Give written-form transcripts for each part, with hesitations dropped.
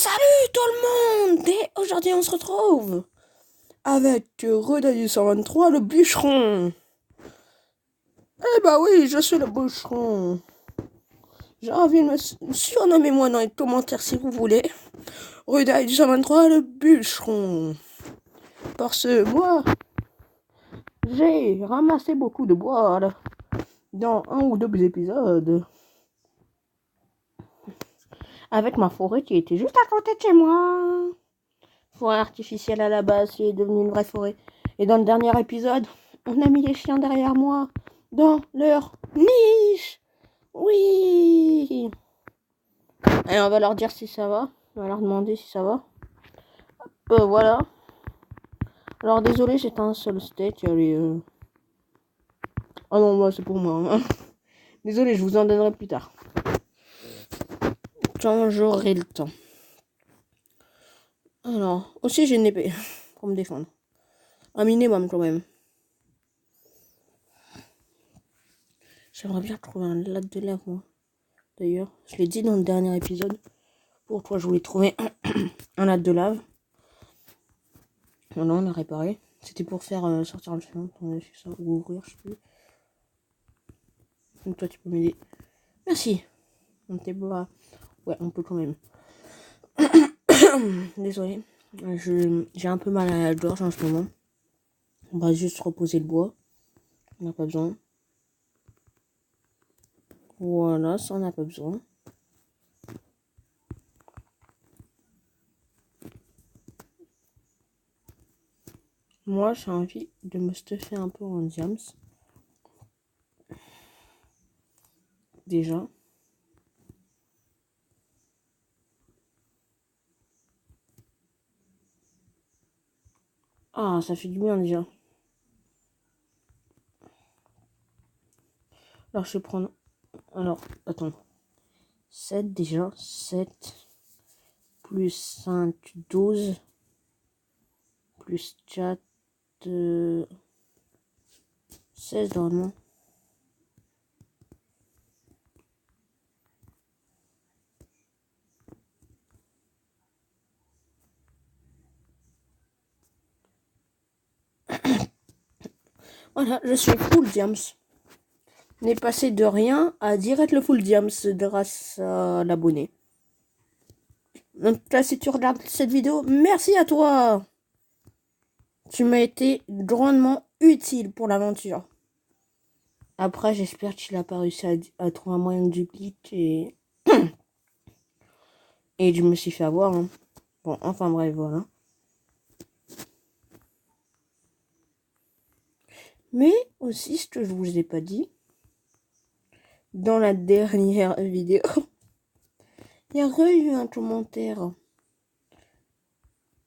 Salut tout le monde! Et aujourd'hui on se retrouve avec Redai 123, le bûcheron. Eh bah oui, je suis le bûcheron. J'ai envie de me surnommer moi dans les commentaires si vous voulez. Redai 123, le bûcheron. Parce que moi, j'ai ramassé beaucoup de bois là, dans un ou deux épisodes. Avec ma forêt qui était juste à côté de chez moi. Forêt artificielle à la base qui est devenue une vraie forêt. Et dans le dernier épisode, on a mis les chiens derrière moi dans leur niche. Oui. Et on va leur dire si ça va. On va leur demander si ça va. Voilà. Alors désolé, j'étais un seul steak. Allez, ah non, moi c'est pour moi. Hein. Désolé, je vous en donnerai plus tard. Quand j'aurai le temps. Alors, aussi j'ai une épée pour me défendre. Un minimum quand même. J'aimerais bien trouver un lac de lave, moi. D'ailleurs, je l'ai dit dans le dernier épisode. Pour toi, je voulais trouver un lac de lave. Voilà, on a réparé. C'était pour faire sortir le chien. On a fait ça. Ou ouvrir, je sais plus. Donc toi, tu peux m'aider. Merci. On t'est pas... Ouais, on peut quand même. Désolé. J'ai un peu mal à la gorge en ce moment. On va juste reposer le bois. On n'a pas besoin. Voilà, ça on n'a pas besoin. Moi, j'ai envie de me stuffer un peu en diams. Déjà. Ah, ça fait du bien déjà. Alors, je vais prendre... Alors, attends. 7 déjà. 7. Plus 5, 12. Plus 4... 16 normalement. Voilà, je suis full diams. On est passé de rien à direct le full diams grâce à l'abonné. Donc là, si tu regardes cette vidéo, merci à toi. Tu m'as été grandement utile pour l'aventure. Après, j'espère qu'il n'a pas réussi à trouver un moyen de dupliquer. Et je me suis fait avoir. Hein. Bon, enfin bref, voilà. Mais aussi, ce que je vous ai pas dit, dans la dernière vidéo, il y a eu un commentaire.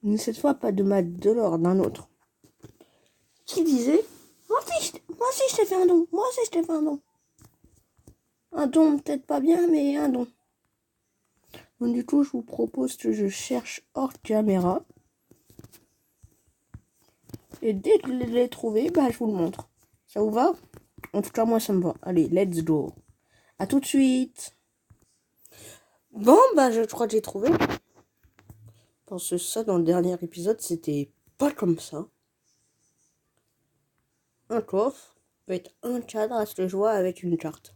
Mais cette fois, pas de Matt Delors, d'un autre. Qui disait, moi aussi je t'ai fait un don. Moi aussi je t'ai fait un don. Un don peut-être pas bien, mais un don. Donc du coup, je vous propose que je cherche hors caméra. Et dès que je l'ai trouvé, bah je vous le montre. Ça vous va? En tout cas, moi ça me va. Allez, let's go. À tout de suite. Bon, bah je crois que j'ai trouvé. Parce que ça, dans le dernier épisode, c'était pas comme ça. Un coffre avec un cadre à ce que je vois avec une carte.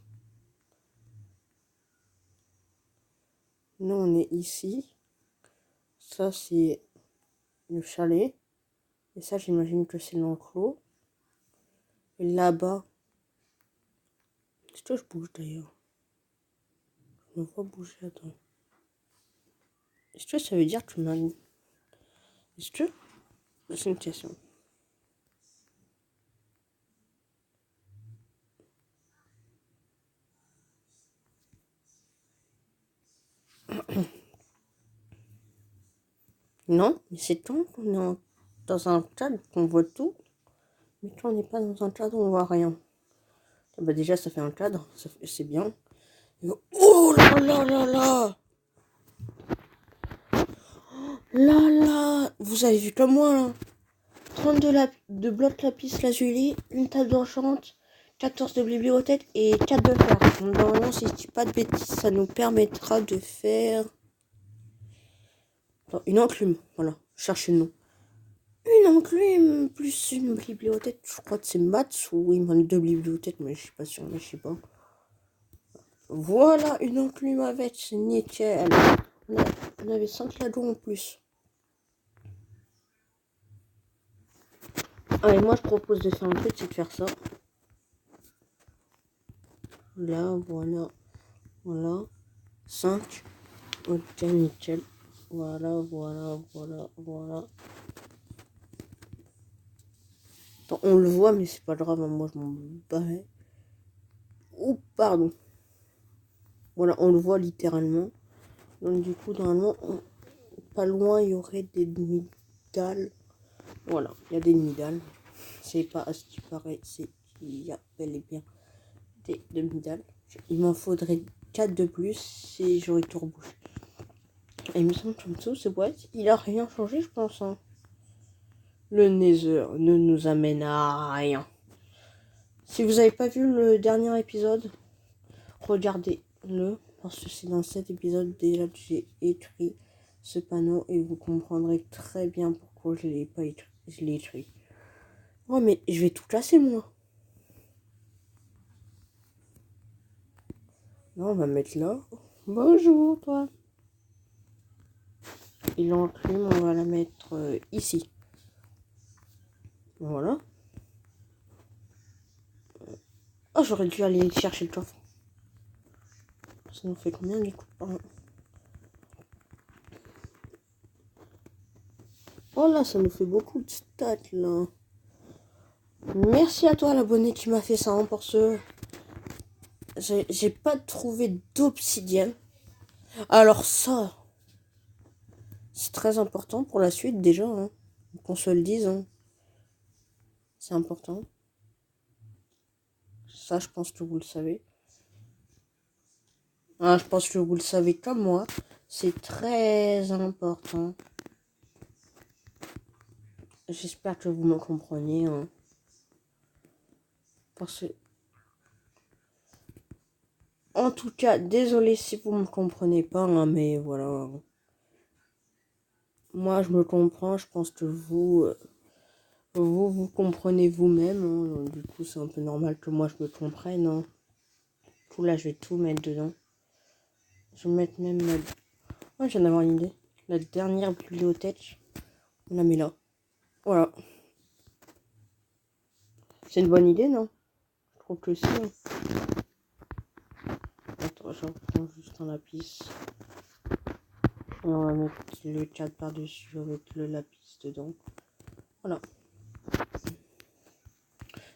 Nous, on est ici. Ça, c'est le chalet. Et ça, j'imagine que c'est l'enclos. Et là-bas... Est-ce que je bouge d'ailleurs? Je me vois bouger, attends. Est-ce que ça veut dire que tu m'as... Est-ce que... C'est une question. Non, mais c'est quand on est dans un cadre qu'on voit tout. Mais quand on n'est pas dans un cadre, on voit rien. Ah bah déjà, ça fait un cadre, c'est bien. Et oh là là là là! Là là! Vous avez vu comme moi, là? 32 de blocs lapis lazuli, une table d'enchante, 14 de bibliothèque et 4 de fer. Donc, normalement, si je dis pas de bêtises, ça nous permettra de faire Attends, une enclume. Voilà, cherchez le nom. Une enclume plus une bibliothèque. Je crois que c'est maths ou il manque 2 bibliothèques, mais je suis pas sûr, mais je sais pas. Voilà, une enclume avec, c'est nickel. On avait 5 ladons en plus. Allez, moi je propose de faire un truc, c'est de faire ça. Là, voilà. Voilà. 5. Ok, nickel. Voilà. Attends, on le voit, mais c'est pas grave, hein, moi je m'en bats. Oh, pardon. Voilà, on le voit littéralement. Donc du coup, normalement, pas loin, il y aurait des demi-dalles. Voilà, il y a des demi-dalles. C'est pas à ce qui paraît, c'est qu'il y a bel et bien des demi-dalles. Il m'en faudrait 4 de plus si j'aurais tout rebouché. Et il me semble que tout ce boîte, il a rien changé, je pense. Hein. Le Nether ne nous amène à rien. Si vous n'avez pas vu le dernier épisode, regardez-le. Parce que c'est dans cet épisode déjà que j'ai écrit ce panneau et vous comprendrez très bien pourquoi je l'ai pas écrit. Je l'ai écrit. Oh mais je vais tout casser moi. Non, on va mettre là. Bonjour toi. Et l'enclume, on va la mettre ici. Voilà. Oh, j'aurais dû aller chercher le coffre. Ça nous fait combien du coup? Oh là, ça nous fait beaucoup de stats là. Merci à toi l'abonné qui m'a fait ça hein, pour ce... J'ai pas trouvé d'obsidienne. Alors ça, c'est très important pour la suite déjà. Hein. Qu'on se le dise. Hein. C'est important. Ça, je pense que vous le savez. Ah, je pense que vous le savez comme moi. C'est très important. J'espère que vous me comprenez. Hein. Parce que... En tout cas, désolé si vous me comprenez pas, hein, mais voilà. Moi, je me comprends. Je pense que vous comprenez vous-même. Hein. Du coup, c'est un peu normal que moi, je me comprenne. Hein. Du coup, là, je vais tout mettre dedans. Je vais mettre même... Oh, je viens d'avoir une idée. La dernière bibliothèque, on la met là. Voilà. C'est une bonne idée, non? Je trouve que si. Hein. Attends, je reprends juste un lapis. Et on va mettre le cadre par-dessus avec le lapis dedans. Voilà.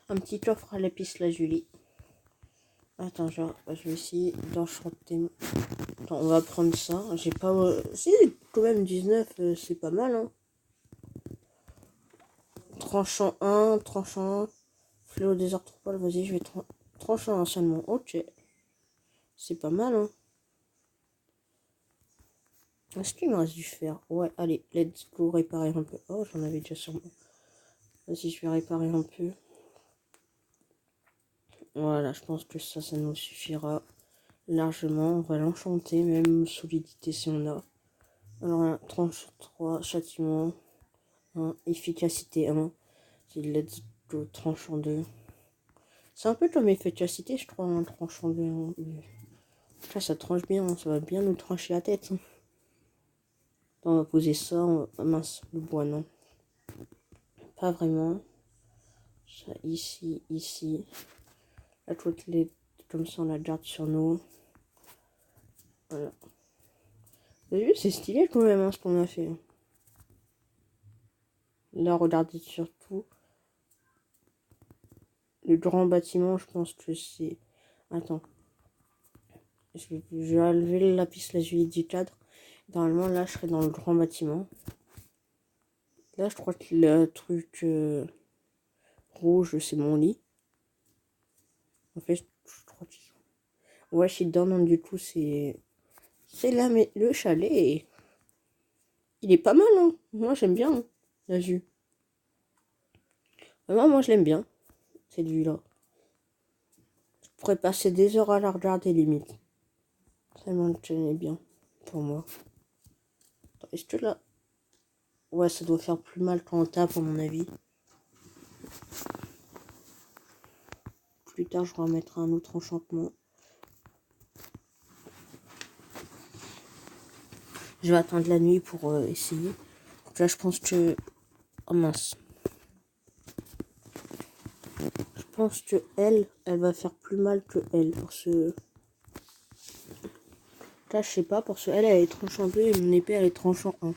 Un petit coffre à lapis lazuli. Attends, je vais essayer d'enchanter. Attends, on va prendre ça. J'ai pas... Si, quand même 19, c'est pas mal, hein. Tranchant 1, tranchant 1. Fléau des arthropodes, vas-y, je vais tranchant un seulement. Ok. C'est pas mal, hein. Est-ce qu'il me reste du fer? Ouais, allez, let's go réparer un peu. Oh, j'en avais déjà sur moi. Vas-y, je vais réparer un peu. Voilà, je pense que ça nous suffira largement. On va l'enchanter, même solidité si on a. Alors là, tranche 3, châtiment 1, efficacité 1. C'est let's go, tranchant 2. C'est un peu comme efficacité, je crois, un tranchant 2. Hein. Là, ça tranche bien, hein. Ça va bien nous trancher la tête. Hein. On va poser ça. Ah, mince, le bois, non. Pas vraiment. Ça ici, ici. La côtelette, comme ça, on la garde sur nous. Voilà. Vous avez vu, c'est stylé quand même, hein, ce qu'on a fait. Là, regardez surtout. Le grand bâtiment, je pense que c'est... Attends. Je vais enlever le lapis lazuli du cadre. Normalement, là, je serai dans le grand bâtiment. Là, je crois que le truc rouge, c'est mon lit. En fait, je crois que... Ouais, je suis dedans, donc du coup, c'est... C'est là, mais le chalet, il est pas mal, hein. Moi, j'aime bien, hein, la vue. Vraiment, moi, je l'aime bien, cette vue-là. Je pourrais passer des heures à la regarder, limite. Tellement que j'aime bien, pour moi. Attends, est-ce que là... Ouais, ça doit faire plus mal quand on tape, à mon avis. Plus tard, je remettrai un autre enchantement. Je vais attendre la nuit pour essayer. Donc là, je pense que... Oh mince. Je pense que elle va faire plus mal que elle. Parce que... Là, je sais pas, parce que elle est tranche en 2 et mon épée, elle est tranche en 1.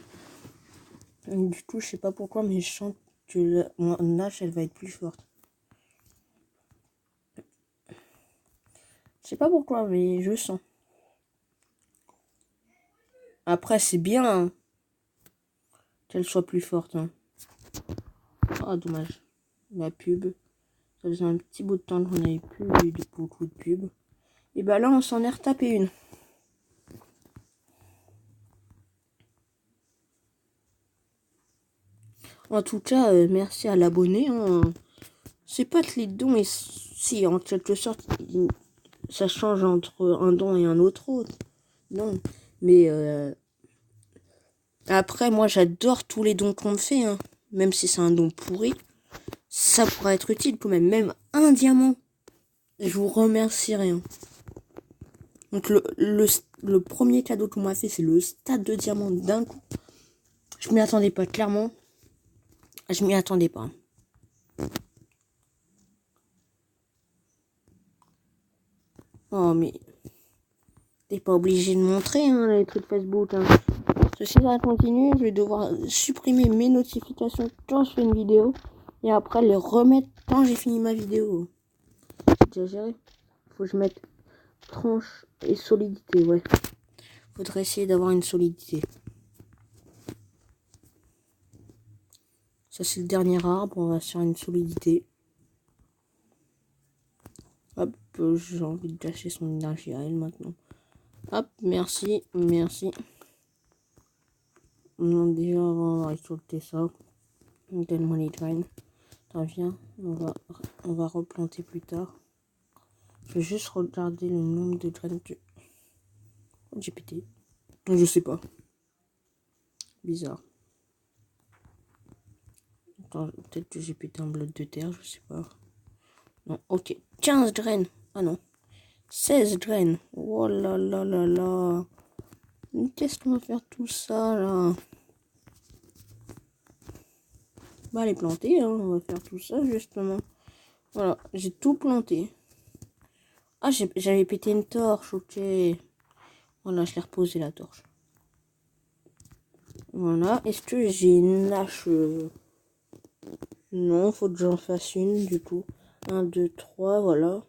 Et du coup, je sais pas pourquoi, mais je sens que mon hache, elle va être plus forte. Je sais pas pourquoi, mais je sens. Après, c'est bien hein, qu'elle soit plus forte. Hein. Oh, dommage. La pub. Ça faisait un petit bout de temps qu'on n'avait plus eu beaucoup de pubs. Et bah là, on s'en est retapé une. En tout cas, merci à l'abonné. Hein. C'est pas que les dons, si en quelque sorte, ça change entre un don et un autre. Non, mais après, moi, j'adore tous les dons qu'on me fait. Hein. Même si c'est un don pourri, ça pourrait être utile quand même. Même un diamant, je vous remercierai. Hein. Donc le premier cadeau qu'on m'a fait, c'est le stade de diamant d'un coup. Je m'y attendais pas, clairement. Je m'y attendais pas. Oh, mais t'es pas obligé de montrer hein, les trucs Facebook. Hein. Si ça continue, je vais devoir supprimer mes notifications quand je fais une vidéo. Et après les remettre quand j'ai fini ma vidéo. C'est exagéré. Faut que je mette tranche et solidité, ouais. Faudrait essayer d'avoir une solidité. Ça c'est le dernier arbre, on va faire une solidité. Hop, j'ai envie de lâcher son énergie à elle maintenant. Hop, merci, merci. Non, déjà, on va récolter ça. Donne-moi les graines. Attends, viens, on va replanter plus tard. Je vais juste regarder le nombre de graines que j'ai pété. Je sais pas. Bizarre. Attends, peut-être que j'ai pété un bloc de terre, je sais pas. Non, ok. 15 graines. Ah non. 16 graines. Oh là là là là. Qu'est-ce qu'on va faire tout ça là? Bah les planter, hein. On va faire tout ça justement. Voilà, j'ai tout planté. Ah, j'avais pété une torche, ok. Voilà, je l'ai reposé la torche. Voilà, est-ce que j'ai une hache Non, faut que j'en fasse une du coup. 1, 2, 3, voilà.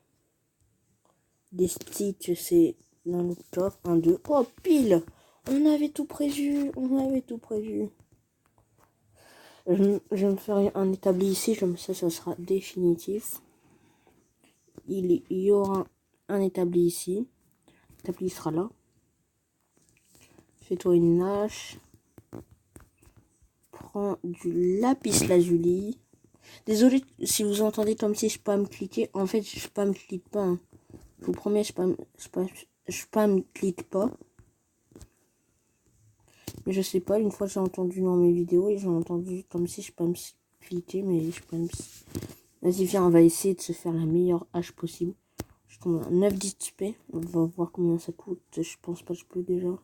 Des sticks, c'est dans le coffre. 1, 2. Oh, pile! On avait tout prévu, on avait tout prévu. Je vais me faire un établi ici, comme ça sera définitif. Il y aura un établi ici. L'établi sera là. Fais-toi une hache. Prends du lapis lazuli. Désolé si vous entendez comme si je spam cliquer. En fait, je spam clique pas. Hein. Je vous promets, je spam clique pas. Mais je sais pas, une fois j'ai entendu dans mes vidéos et j'ai entendu comme si je spam cliquer, mais je spam. Vas-y, viens, on va essayer de se faire la meilleure hache possible. Je tombe à 9 d'XP. On va voir combien ça coûte. Je pense pas que je peux déjà.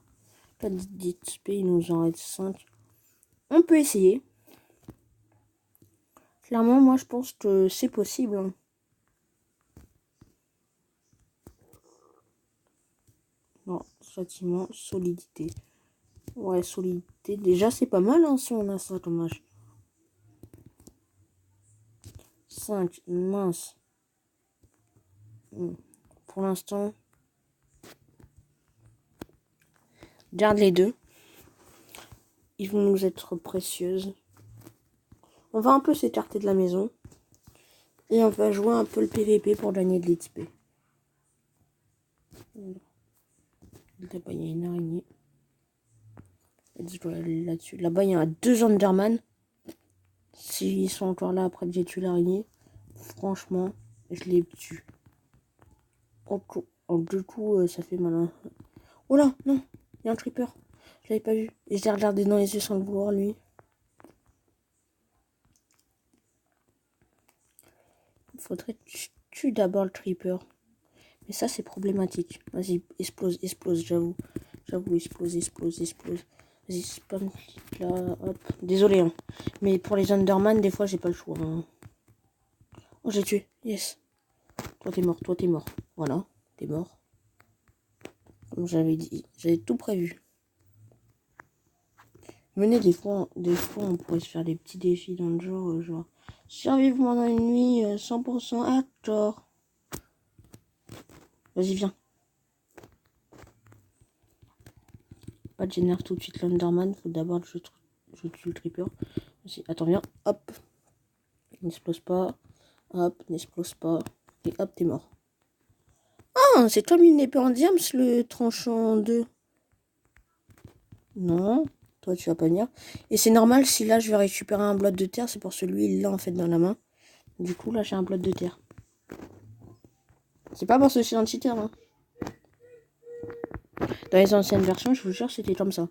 4 d'XP, il nous en reste 5. On peut essayer. Clairement, moi je pense que c'est possible. Hein. Non, châtiment, solidité. Ouais, solidité. Déjà, c'est pas mal hein, si on a ça comme âge. 5, mince. Pour l'instant, garde les deux. Ils vont nous être précieuses. On va un peu s'écarter de la maison. Et on va jouer un peu le PVP pour gagner de l'XP. Là-bas, il y a une araignée. Là-dessus. Là-bas, il y a 2 Enderman. S'ils sont encore là après que j'ai tué l'araignée, franchement, je les tue. Oh, du coup, ça fait malin. Oh là, non, il y a un creeper. Je l'avais pas vu. Et je l'ai regardé dans les yeux sans le vouloir, lui. Faudrait que tu tues d'abord le Creeper. Mais ça, c'est problématique. Vas-y, explose, explose, j'avoue. J'avoue, explose, explose, explose. Vas-y, spam clic là, hop. Désolé, hein. Mais pour les Enderman, des fois, j'ai pas le choix. Hein. Oh, j'ai tué. Yes. Toi, t'es mort, toi, t'es mort. Voilà, t'es mort. Comme j'avais dit, j'avais tout prévu. Venez, des fois, on pourrait se faire des petits défis dans le genre, survivre pendant une nuit 100% hardcore. Vas-y, viens. Pas de génère tout de suite l'Enderman. Faut d'abord que je tue le Creeper. Vas-y, attends, viens. Hop. N'explose pas. Hop, n'explose pas. Et hop, t'es mort. Ah, c'est comme une épée en diams, le tranchant en deux. Non. Toi, tu vas pas venir. Et c'est normal, si là, je vais récupérer un bloc de terre, c'est pour celui-là, en fait, dans la main. Du coup, là, j'ai un bloc de terre. C'est pas pour ce chien de cheater, hein. Dans les anciennes versions, je vous jure, c'était comme ça.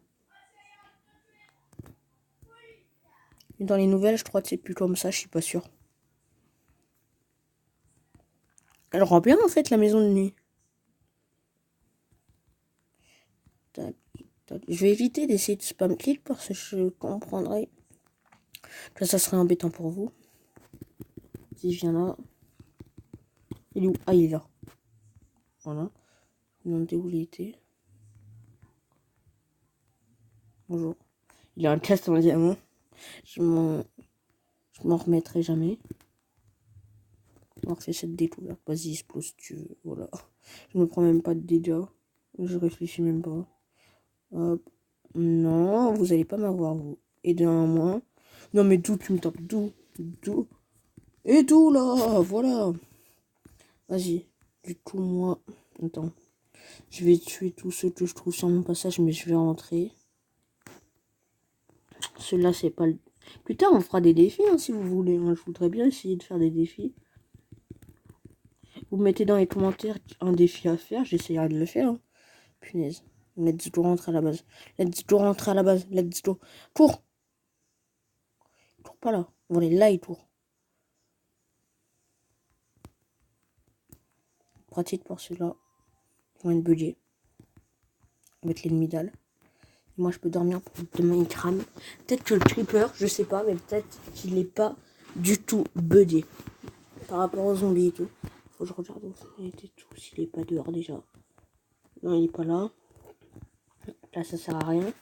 Et dans les nouvelles, je crois que c'est plus comme ça, je suis pas sûr. Elle rend bien, en fait, la maison de nuit. Je vais éviter d'essayer de spam kill parce que je comprendrai que ça serait embêtant pour vous. Si je viens là. Il est où? Ah, il est là. Voilà. Je me demandais où il était. Bonjour. Il a un casque en diamant. Je m'en remettrai jamais. On refait cette découverte. Vas-y, explose si tu veux. Voilà. Je me prends même pas de dégâts. Je réfléchis même pas. Hop. Non, vous allez pas m'avoir, vous. Et d'un moins. Non, mais d'où tu me tapes? D'où? Et d'où, là? Voilà. Vas-y. Du coup, moi... Attends. Je vais tuer tous ceux que je trouve sur mon passage, mais je vais rentrer. Celui-là, c'est pas le... Plus tard, on fera des défis, hein, si vous voulez. Moi, je voudrais bien essayer de faire des défis. Vous mettez dans les commentaires un défi à faire, j'essaierai de le faire. Hein. Punaise. Let's go rentrer à la base. Let's go rentrer à la base. Let's go. Cours. Cours pas là. Voilà, là, il court. Pratique pour ceux-là. Ils vont être buggés. Avec l'ennemi dalle. Moi, je peux dormir pour demain, il crame. Peut-être que le Creeper, je sais pas, mais peut-être qu'il n'est pas du tout buggé. Par rapport aux zombies et tout. Faut que je regarde où il était tout, s'il est pas dehors déjà. Non, il est pas là. Là, ça sert à rien.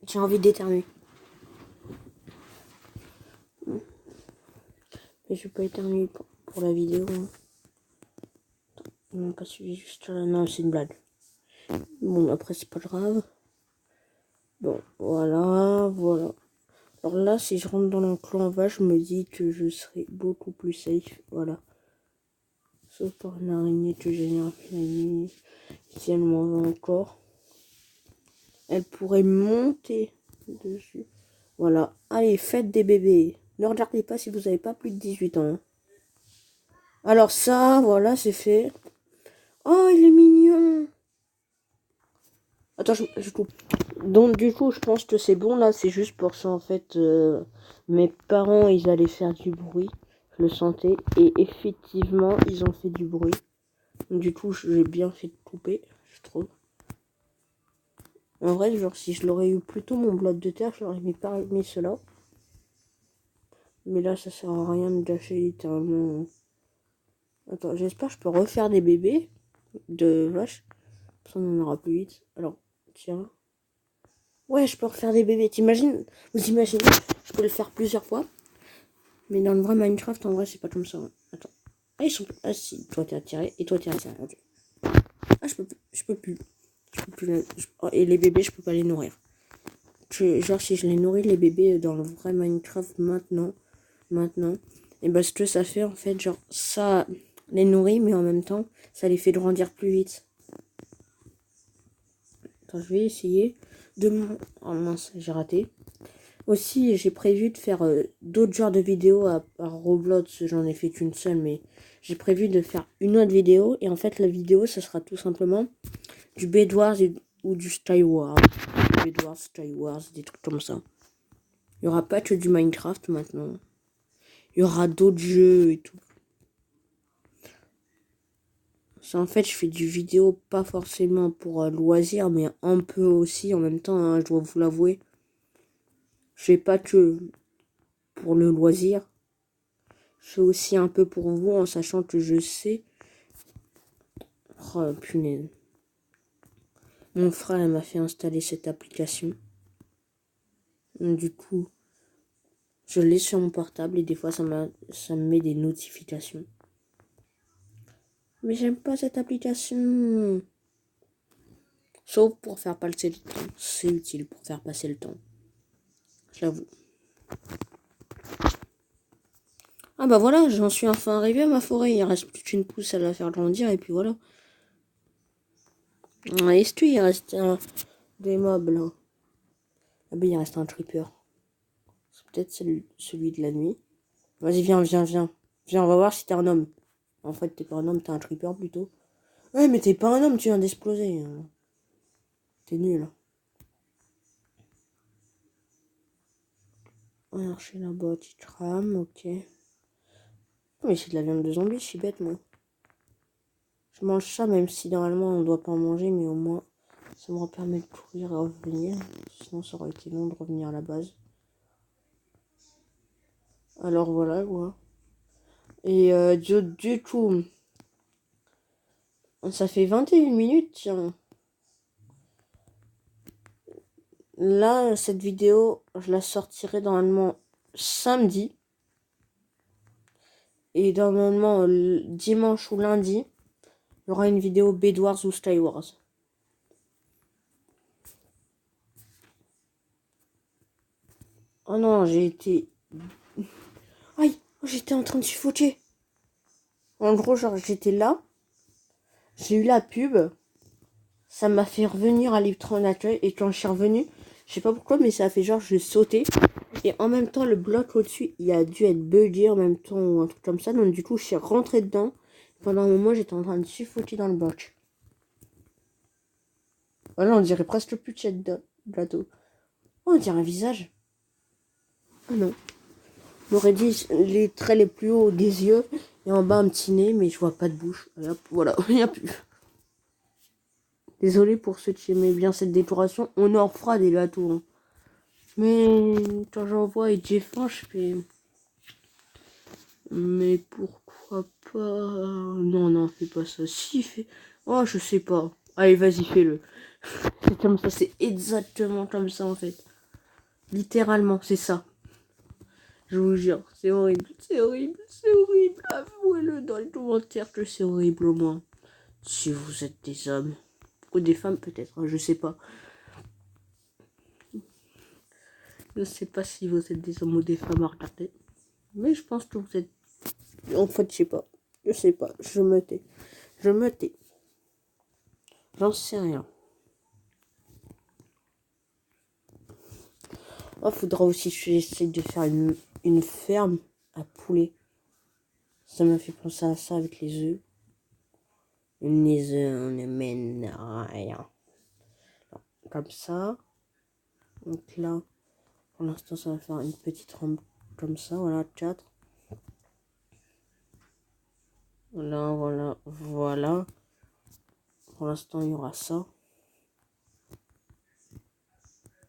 J'ai envie d'éternuer. Mais je vais pas éternuer pour la vidéo. Non, pas celui juste là. Non, c'est une blague. Bon, après, c'est pas grave. Bon, voilà, voilà. Alors là, si je rentre dans l'enclos en vache, je me dis que je serai beaucoup plus safe. Voilà. Sauf par une araignée que j'ai fini. Si elle m'en veut encore. Elle pourrait monter dessus. Voilà. Allez, faites des bébés. Ne regardez pas si vous n'avez pas plus de 18 ans. Hein. Alors ça, voilà, c'est fait. Oh, il est mignon. Attends, je coupe. Donc du coup, je pense que c'est bon là. C'est juste pour ça en fait. Mes parents, ils allaient faire du bruit. Je le sentais. Et effectivement, ils ont fait du bruit. Donc, du coup, j'ai bien fait de couper, je trouve. En vrai, genre, si je l'aurais eu plus tôt mon bloc de terre, je n'aurais pas mis cela. Mais là, ça sert à rien de gâcher littéralement. Attends, j'espère que je peux refaire des bébés de vaches. Ça, on en aura plus vite. Alors, tiens. Ouais, je peux refaire des bébés. Vous imaginez, je peux le faire plusieurs fois. Mais dans le vrai Minecraft, en vrai, c'est pas comme ça. Attends. Ah, ils sont... Ah, si, toi, t'es attiré. Et toi, t'es attiré. Ok. Ah, je peux plus. Oh, et les bébés, je peux pas les nourrir. Genre, si je les nourris, les bébés, dans le vrai Minecraft, maintenant, et ben, ce que ça fait, en fait, genre, ça les nourrit, mais en même temps, ça les fait grandir plus vite. Attends, je vais essayer de... Oh mince, j'ai raté. Aussi, j'ai prévu de faire d'autres genres de vidéos à Roblox. J'en ai fait qu'une seule, mais j'ai prévu de faire une autre vidéo. Et en fait, la vidéo, ça sera tout simplement du Bed Wars ou du Skywars. Bed Wars, Skywars, des trucs comme ça. Il n'y aura pas que du Minecraft maintenant. Il y aura d'autres jeux et tout. C'est en fait, je fais du vidéo pas forcément pour loisir, mais un peu aussi en même temps, hein, je dois vous l'avouer. Je fais pas que pour le loisir. Je fais aussi un peu pour vous en sachant que je sais. Oh punaise. Mon frère m'a fait installer cette application. Du coup, je l'ai sur mon portable et des fois ça me met des notifications. Mais j'aime pas cette application. Sauf pour faire passer le temps. C'est utile pour faire passer le temps. J'avoue. Ah bah voilà, j'en suis enfin arrivé à ma forêt. Il reste plus qu'une pousse à la faire grandir et puis voilà. Est-ce qu'il reste des mobs là? Ah bah il reste un creeper. C'est peut-être celui de la nuit. Vas-y, viens. Viens, on va voir si t'es un homme. En fait, t'es pas un homme, t'es un creeper plutôt. Ouais, mais t'es pas un homme, tu viens d'exploser. T'es nul. Alors, chez là-bas, tu te rames, ok. Mais c'est de la viande de zombie, je suis bête, moi. Je mange ça, même si normalement on doit pas en manger, mais au moins ça me permet de courir et revenir. Sinon, ça aurait été long de revenir à la base. Alors voilà, quoi. Et du coup, ça fait 21 minutes, tiens. Là, cette vidéo, je la sortirai normalement samedi. Et normalement, dimanche ou lundi, il y aura une vidéo Bed Wars ou Sky Wars. Oh non, j'ai été... Aïe, j'étais en train de suffoquer. En gros, genre, j'étais là. J'ai eu la pub. Ça m'a fait revenir à l'écran d'accueil. Et quand je suis revenue, je sais pas pourquoi, mais ça a fait genre, je sautais. Et en même temps, le bloc au-dessus, il a dû être buggé en même temps ou un truc comme ça. Donc du coup, je suis rentrée dedans. Pendant un moment, j'étais en train de suffoquer dans le bloc. Voilà, on dirait presque plus de chat de plateau. Oh, on dirait un visage. Ah non. On aurait dit les traits les plus hauts des yeux. Et en bas, un petit nez, mais je vois pas de bouche. Et hop, voilà, il n'y a plus. Désolé pour ceux qui aimaient bien cette décoration. On en fera des bateaux. Hein. Mais quand j'en vois et que j'ai faim, je fais... Mais pourquoi pas... Non, fais pas ça. Si, fais... Oh, je sais pas. Allez, vas-y, fais-le. C'est comme ça, c'est exactement comme ça, en fait. Littéralement, c'est ça. Je vous jure, c'est horrible. Avouez-le dans les commentaires que c'est horrible, au moins. Si vous êtes des hommes. Ou des femmes, peut-être, hein, je sais pas. Je sais pas si vous êtes des hommes ou des femmes à regarder. Mais je pense que vous êtes... En fait, je sais pas. Je sais pas. Je me tais. J'en sais rien. Oh, faudra aussi que j'essaie de faire une ferme à poulets. Ça m'a fait penser à ça avec les œufs. Les œufs, on ne mène à rien. Alors, comme ça. Donc là, pour l'instant, ça va faire une petite rampe comme ça. Voilà, 4. Voilà. Pour l'instant, il y aura ça.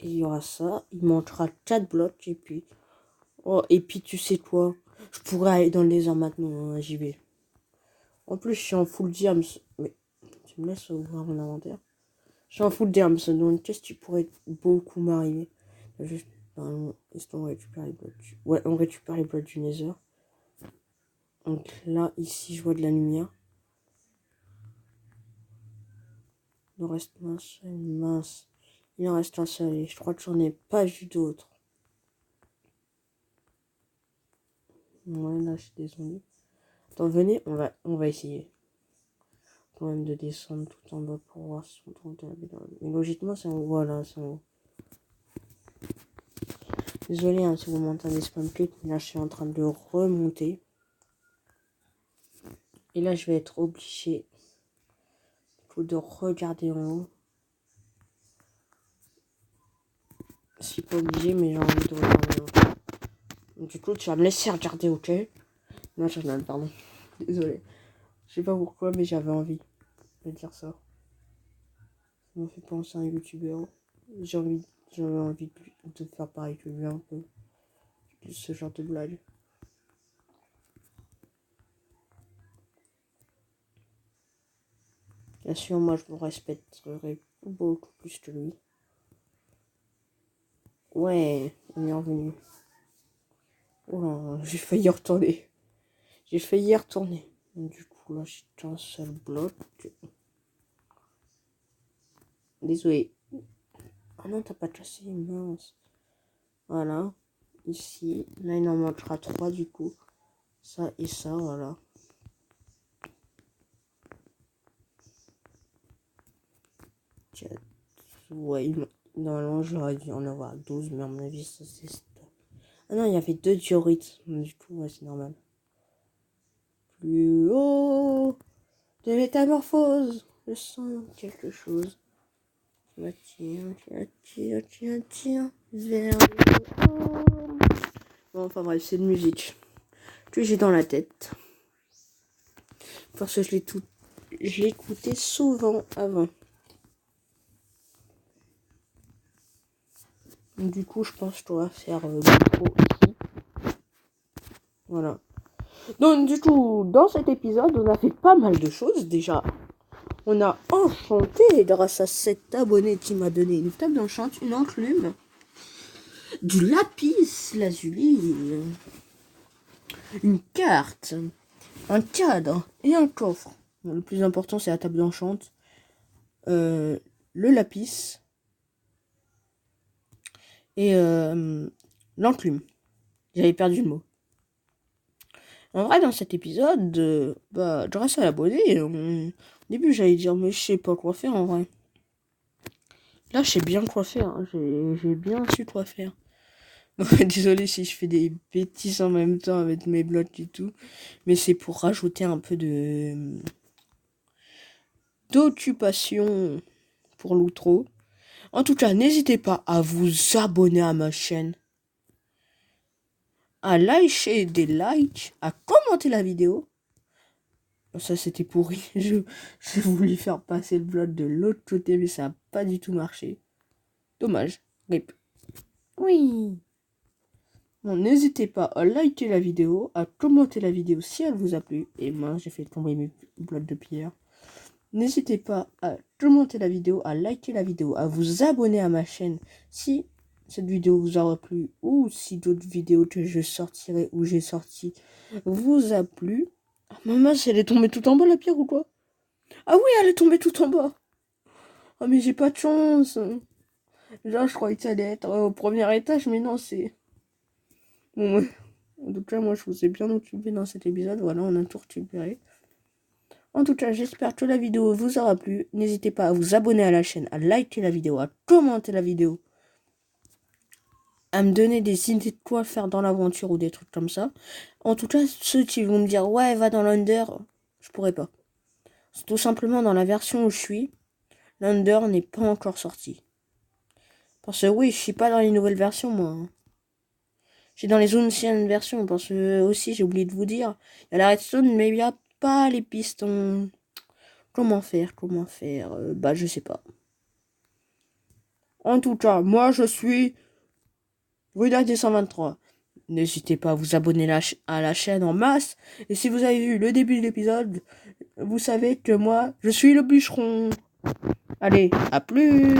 Et il y aura ça. Il manquera 4 blocs. Et puis... Oh, et puis tu sais quoi? Je pourrais aller dans le désert maintenant, hein, j'y vais. En plus, je suis en full diams. Mais tu me laisses ouvrir mon inventaire? Je suis en full diams, donc qu'est-ce qui pourrait beaucoup m'arriver? Juste, normalement, est-ce qu'on récupère les blocs Ouais, on récupère les blocs du nether. Donc là, ici, je vois de la lumière. Il en reste mince. Il en reste un seul et je crois que j'en ai pas vu d'autres. Ouais, là, je suis désolé. Attends, venez, on va essayer. Quand même de descendre tout en bas pour voir si on trouve de la bédouine. Mais logiquement, c'est en haut. Voilà, c'est en haut. Désolé hein, si vous m'entendez spam clip, mais là, je suis en train de remonter. Et là, je vais être obligé de regarder en haut. Je suis pas obligé, mais j'ai envie de regarder en haut. Du coup, tu vas me laisser regarder, ok? Non, je regarde, pardon. Désolé. Je sais pas pourquoi, mais j'avais envie de dire ça. Ça m'a fait penser à un youtubeur. J'avais envie de faire pareil que lui un peu. Ce genre de blague. Bien sûr, moi je me respecterais beaucoup plus que lui. Ouais, on est revenu. Oh là, j'ai failli y retourner. Du coup, là, j'ai un seul bloc. Désolé. Ah non, t'as pas cassé, mince. Voilà. Ici. Là, il en manquera 3 du coup. Ça et ça, voilà. Ouais, normalement, j'aurais dû en avoir 12, mais à mon avis, ça c'est... Ah non, il y avait 2 diorites. Du coup, ouais, c'est normal. Plus haut de métamorphose. Je sens quelque chose. Tiens, vers le haut. Bon, enfin bref, c'est de musique que j'ai dans la tête. Parce que je l'écoutais souvent avant. Du coup, je pense que je dois faire l'intro ici. Voilà. Donc, du coup, dans cet épisode, on a fait pas mal de choses déjà. On a enchanté grâce à cet abonné qui m'a donné une table d'enchant, une enclume, du lapis lazuli, une carte, un cadre et un coffre. Le plus important, c'est la table d'enchant, le lapis et l'enclume. J'avais perdu le mot. En vrai, dans cet épisode, grâce à l'abonné, au début, j'allais dire, mais je sais pas quoi faire en vrai. Là, je sais bien quoi faire. Hein. J'ai bien su quoi faire. Désolé si je fais des bêtises en même temps avec mes blocs et tout. Mais c'est pour rajouter un peu d'occupation pour l'outro. En tout cas, n'hésitez pas à vous abonner à ma chaîne. À lâcher des likes, à commenter la vidéo. Ça, c'était pourri. J'ai voulu faire passer le bloc de l'autre côté, mais ça n'a pas du tout marché. Dommage. Rip. Oui. Bon, n'hésitez pas à liker la vidéo, à commenter la vidéo si elle vous a plu. Et moi, j'ai fait tomber mes blocs de pierre. N'hésitez pas à commenter la vidéo, à liker la vidéo, à vous abonner à ma chaîne si cette vidéo vous aura plu ou si d'autres vidéos que je sortirai ou j'ai sorti vous a plu. Ah, maman, elle est tombée tout en bas la pierre ou quoi? Ah oui, elle est tombée tout en bas. Ah mais j'ai pas de chance. Là, je croyais que ça allait être au premier étage, mais non, c'est... Bon, ouais. En tout cas, moi, je vous ai bien occupé dans cet épisode. Voilà, on a tout récupéré. En tout cas, j'espère que la vidéo vous aura plu. N'hésitez pas à vous abonner à la chaîne, à liker la vidéo, à commenter la vidéo, à me donner des idées de quoi faire dans l'aventure ou des trucs comme ça. En tout cas, ceux qui vont me dire, ouais, va dans l'Under, je pourrais pas. C'est tout simplement dans la version où je suis, l'Under n'est pas encore sorti. Parce que oui, je suis pas dans les nouvelles versions, moi. Hein. Je suis dans les anciennes versions, parce que aussi, j'ai oublié de vous dire, il y a la redstone, mais il n'y a pas les pistons. Comment faire je sais pas. En tout cas, moi, je suis Rudac 123. N'hésitez pas à vous abonner à la chaîne en masse. Et si vous avez vu le début de l'épisode, vous savez que moi, je suis le bûcheron. Allez, à plus!